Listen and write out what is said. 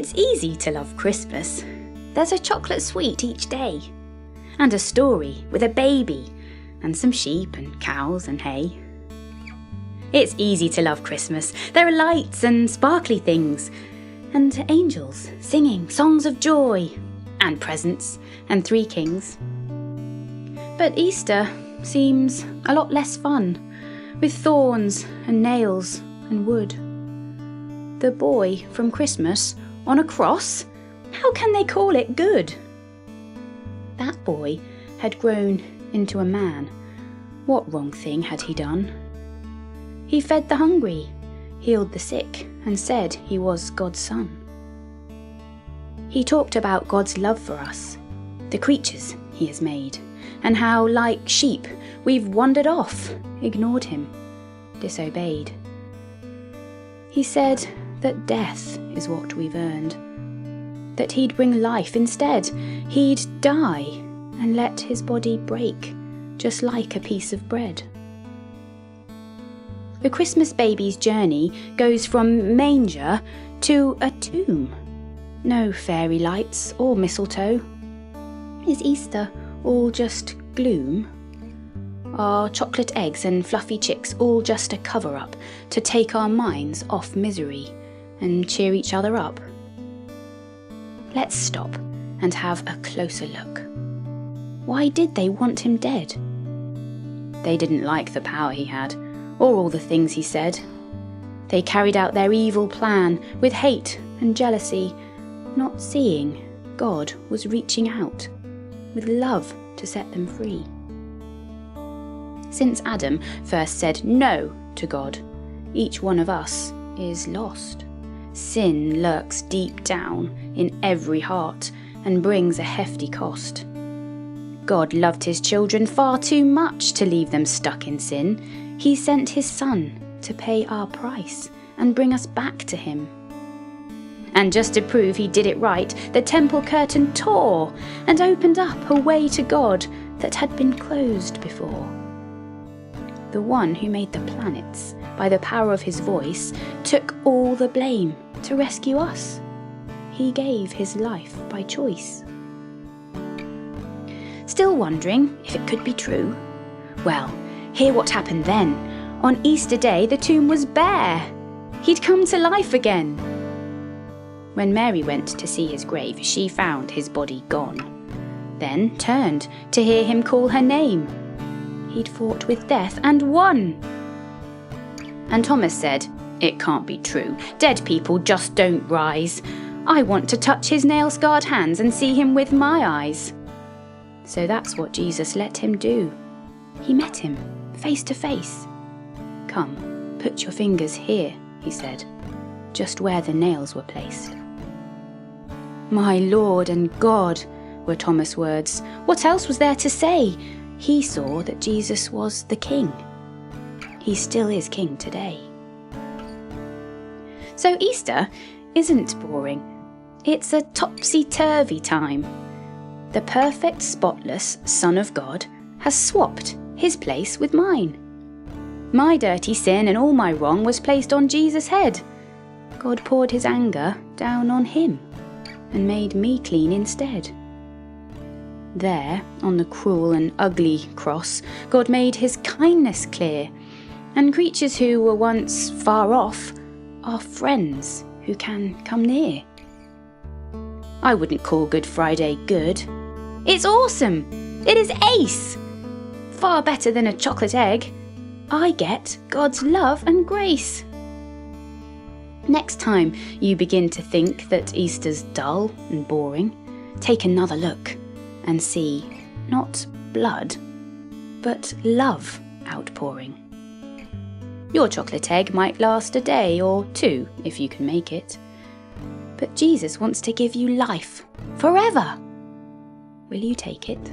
It's easy to love Christmas. There's a chocolate sweet each day, and a story with a baby, and some sheep and cows and hay. It's easy to love Christmas. There are lights and sparkly things, and angels singing songs of joy, and presents and 3 kings. But Easter seems a lot less fun, with thorns and nails and wood. The boy from Christmas on a cross? How can they call it good? That boy had grown into a man. What wrong thing had he done? He fed the hungry, healed the sick, and said he was God's son. He talked about God's love for us, the creatures he has made, and how, like sheep, we've wandered off, ignored him, disobeyed. He said that death is what we've earned, that he'd bring life instead. He'd die and let his body break, just like a piece of bread. The Christmas baby's journey goes from manger to a tomb. No fairy lights or mistletoe. Is Easter all just gloom? Are chocolate eggs and fluffy chicks all just a cover-up to take our minds off misery and cheer each other up? Let's stop and have a closer look. Why did they want him dead? They didn't like the power he had, or all the things he said. They carried out their evil plan with hate and jealousy, not seeing God was reaching out with love to set them free. Since Adam first said no to God, each one of us is lost. Sin lurks deep down in every heart and brings a hefty cost. God loved his children far too much to leave them stuck in sin. He sent his Son to pay our price and bring us back to him. And just to prove he did it right, the temple curtain tore and opened up a way to God that had been closed before. The one who made the planets by the power of his voice took all the blame to rescue us. He gave his life by choice. Still wondering if it could be true? Well, hear what happened then. On Easter Day, the tomb was bare. He'd come to life again. When Mary went to see his grave, she found his body gone, then turned to hear him call her name. He'd fought with death and won. And Thomas said, "It can't be true. Dead people just don't rise. I want to touch his nail-scarred hands and see him with my eyes." So that's what Jesus let him do. He met him face to face. "Come, put your fingers here," he said, just where the nails were placed. "My Lord and God," were Thomas' words. What else was there to say? He saw that Jesus was the King. He still is King today. So Easter isn't boring. It's a topsy-turvy time. The perfect, spotless Son of God has swapped his place with mine. My dirty sin and all my wrong was placed on Jesus' head. God poured his anger down on him and made me clean instead. There, on the cruel and ugly cross, God made his kindness clear, and creatures who were once far off are friends who can come near. I wouldn't call Good Friday good. It's awesome! It is ace! Far better than a chocolate egg. I get God's love and grace. Next time you begin to think that Easter's dull and boring, take another look and see not blood, but love outpouring. Your chocolate egg might last a day or 2 if you can make it. But Jesus wants to give you life forever. Will you take it?